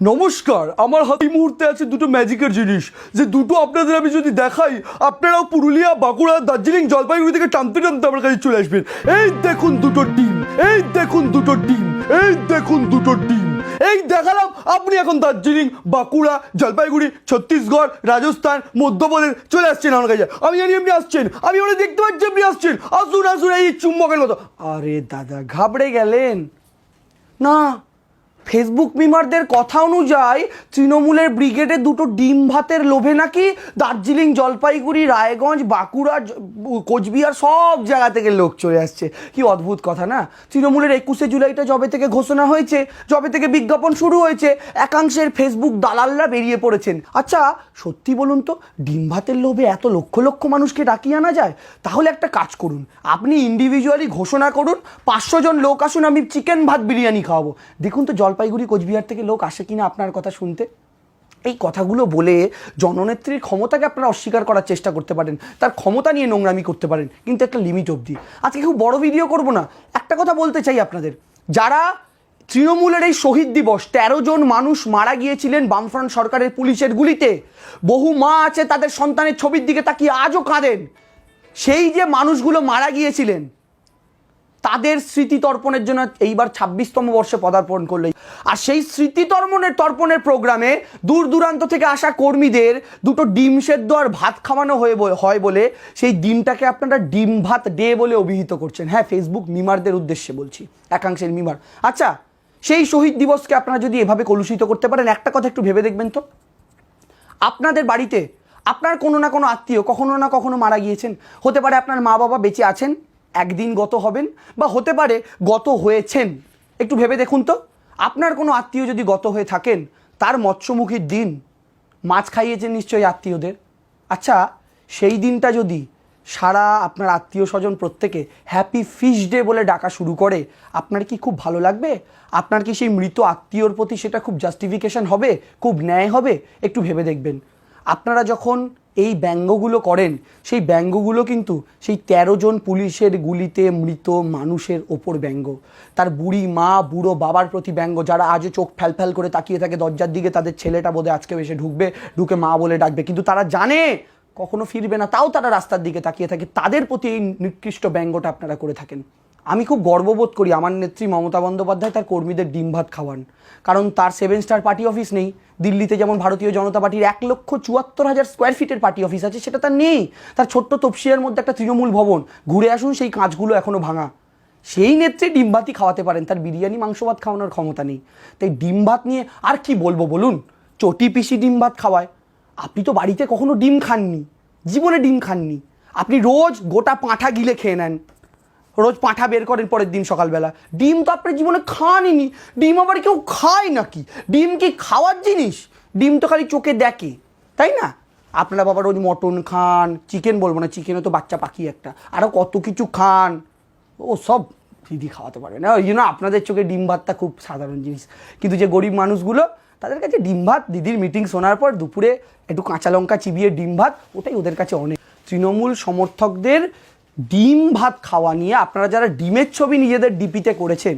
নমস্কার, আমার হাতে এই মুহূর্তে আছে দুটো ম্যাজিকের জিনিস, যে দুটো আপনাদের আমি যদি দেখাই আপনারাও পুরুলিয়া, বাঁকুড়া, দার্জিলিং, জলপাইগুড়ি থেকে টানতে টানতে আমার কাছে চলে আসবেন। এই দেখুন দুটো ডিম, এই দেখুন দুটো ডিম, এই দেখুন দুটো ডিম। এই দেখালাম, আপনি এখন দার্জিলিং, বাঁকুড়া, জলপাইগুড়ি, ছত্তিশগড়, রাজস্থান, মধ্যপ্রদেশ চলে আসছেন আমার কাছে। আমি জানি আপনি আসছেন, আমি ওরা দেখতে পাচ্ছি আপনি আসছেন। আসুন আসুন, এই চুম্বকের মতো। আরে দাদা, ঘাবড়ে গেলেন না? ফেসবুক মিমারদের কথা অনুযায়ী তৃণমূলের ব্রিগেডে দুটো ডিম ভাতের লোভে নাকি দার্জিলিং, জলপাইগুড়ি, রায়গঞ্জ, বাঁকুড়া, কোচবিহার সব জায়গা থেকে লোক চলে আসছে। কি অদ্ভুত কথা না? তৃণমূলের 21শে জুলাইটা যবে থেকে ঘোষণা হয়েছে, যবে থেকে বিজ্ঞাপন শুরু হয়েছে, একাংশের ফেসবুক দালালরা বেরিয়ে পড়েছেন। আচ্ছা সত্যি বলুন তো, ডিম ভাতের লোভে এত লক্ষ লক্ষ মানুষকে ডাকিয়ে আনা যায়? তাহলে একটা কাজ করুন, আপনি ইন্ডিভিজুয়ালি ঘোষণা করুন 500 জন লোক আসুন, আমি চিকেন ভাত বিরিয়ানি খাওয়াবো। দেখুন তো জলপাইগুড়ি, কোচবিহার থেকে লোক আসে কিনা আপনার কথা শুনতে। এই কথাগুলো বলে জননেত্রীর ক্ষমতাকে আপনারা অস্বীকার করার চেষ্টা করতে পারেন, তার ক্ষমতা নিয়ে নোংরামি করতে পারেন, কিন্তু একটা লিমিট অবধি। আজকে খুব বড় ভিডিও করব না, একটা কথা বলতে চাই আপনাদের। যারা তৃণমূলের এই শহীদ দিবস, 13 জন মানুষ মারা গিয়েছিলেন বামফ্রন্ট সরকারের পুলিশের গুলিতে, বহু মা আছে তাদের সন্তানের ছবির দিকে তাকিয়ে আজও কাঁদেন। সেই যে মানুষগুলো মারা গিয়েছিলেন তাদের স্মৃতি তর্পণের জন্য এইবার 26তম বর্ষে পদার্পণ করলে, আর সেই স্মৃতি তর্পণের প্রোগ্রামে দূর দূরান্ত থেকে আসা কর্মীদের দুটো ডিম সেদ্ধ আর ভাত খাওয়ানো হয় বলে সেই দিনটাকে আপনারা ডিম ভাত ডে বলে অভিহিত করছেন। হ্যাঁ, ফেসবুক মিমারদের উদ্দেশ্যে বলছি, একাংশের মিমার। আচ্ছা, সেই শহীদ দিবসকে আপনারা যদি এভাবে কলুষিত করতে পারেন, একটা কথা একটু ভেবে দেখবেন তো, আপনাদের বাড়িতে আপনার কোনো না কোনো আত্মীয় কখনো না কখনো মারা গিয়েছেন। হতে পারে আপনার মা বাবা বেঁচে আছেন, একদিন গত হবেন, বা হতে পারে গত হয়েছেন। একটু ভেবে দেখুন তো, আপনার কোনো আত্মীয় যদি গত হয়ে থাকেন, তার মৎস্যমুখীর দিন মাছ খাইয়েছেন নিশ্চয়ই আত্মীয়দের। আচ্ছা, সেই দিনটা যদি সারা আপনার আত্মীয় স্বজন প্রত্যেকে হ্যাপি ফিশ ডে বলে ডাকা শুরু করে, আপনার কি খুব ভালো লাগবে? আপনার কি সেই মৃত আত্মীয়র প্রতি সেটা খুব জাস্টিফিকেশন হবে, খুব ন্যায় হবে? একটু ভেবে দেখবেন। আপনারা যখন এই ব্যঙ্গগুলো করেন, সেই ব্যঙ্গগুলো কিন্তু সেই 13 জন পুলিশের গুলিতে মৃত মানুষের ওপর ব্যঙ্গ, তার বুড়ি মা, বুড়ো বাবার প্রতি ব্যঙ্গ, যারা আজও চোখ ফ্যাল করে তাকিয়ে থাকে দরজার দিকে, তাদের ছেলেটা বোধহয় আজকে এসে ঢুকে মা বলে ডাকবে, কিন্তু তারা জানে কখনো ফিরবে না, তাও তারা রাস্তার দিকে তাকিয়ে থাকে। তাদের প্রতি এই নিকৃষ্ট ব্যঙ্গটা আপনারা করে থাকেন। আমি খুব গর্ববোধ করি আমার নেত্রী মমতা বন্দ্যোপাধ্যায় তার কর্মীদের ডিম ভাত খাওয়ান, কারণ তার 7 স্টার পার্টি অফিস নেই। দিল্লিতে যেমন ভারতীয় জনতা পার্টির 1,74,000 স্কোয়ার ফিটের পার্টি অফিস আছে, সেটা তার নেই। তার ছোট্ট তপসিয়ার মধ্যে একটা তৃণমূল ভবন, ঘুরে আসুন, সেই কাঁচগুলো এখনও ভাঙা। সেই নেত্রী ডিম ভাতই খাওয়াতে পারেন, তার বিরিয়ানি মাংস ভাত খাওয়ানোর ক্ষমতা নেই। তাই ডিম ভাত নিয়ে আর কি বলবো বলুন? চটি পিসি ডিম ভাত খাওয়ায়। আপনি তো বাড়িতে কখনো ডিম খাননি, জীবনে ডিম খাননি। আপনি রোজ গোটা পাঁঠা গিলে খেয়ে নেন, রোজ পাঁঠা বের করেন পরের দিন সকালবেলা। ডিম তো আপনার জীবনে খাননি। ডিম আবার কেউ খায় নাকি? ডিম কি খাওয়ার জিনিস? ডিম তো খালি চোখে দেখে, তাই না? আপনারা বাবা রোজ মটন খান, চিকেন বলবো না, চিকেনও তো বাচ্চা পাখি একটা, আরও কত কিছু খান, ও সব দিদি খাওয়াতে পারে না। ওই জন্য আপনাদের চোখে ডিম ভাতটা খুব সাধারণ জিনিস, কিন্তু যে গরিব মানুষগুলো তাদের কাছে ডিম ভাত, দিদির মিটিং শোনার পর দুপুরে একটু কাঁচা লঙ্কা চিবিয়ে ডিম ভাত, ওটাই ওদের কাছে অনেক। তৃণমূল সমর্থকদের ডিম ভাত খাওয়া নিয়ে আপনারা যারা ডিমের ছবি নিজেদের ডিপিতে করেছেন,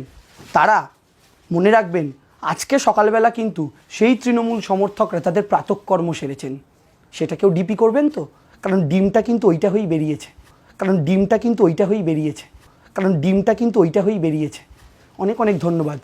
তারা মনে রাখবেন আজকে সকালবেলা কিন্তু সেই তৃণমূল সমর্থকরা তাদের প্রাতঃকর্ম সেরেছেন। সেটা কেউ ডিপি করবেন তো? কারণ ডিমটা কিন্তু ওইটা হয়েই বেরিয়েছে, কারণ ডিমটা কিন্তু ওইটা হয়েই বেরিয়েছে। অনেক অনেক ধন্যবাদ।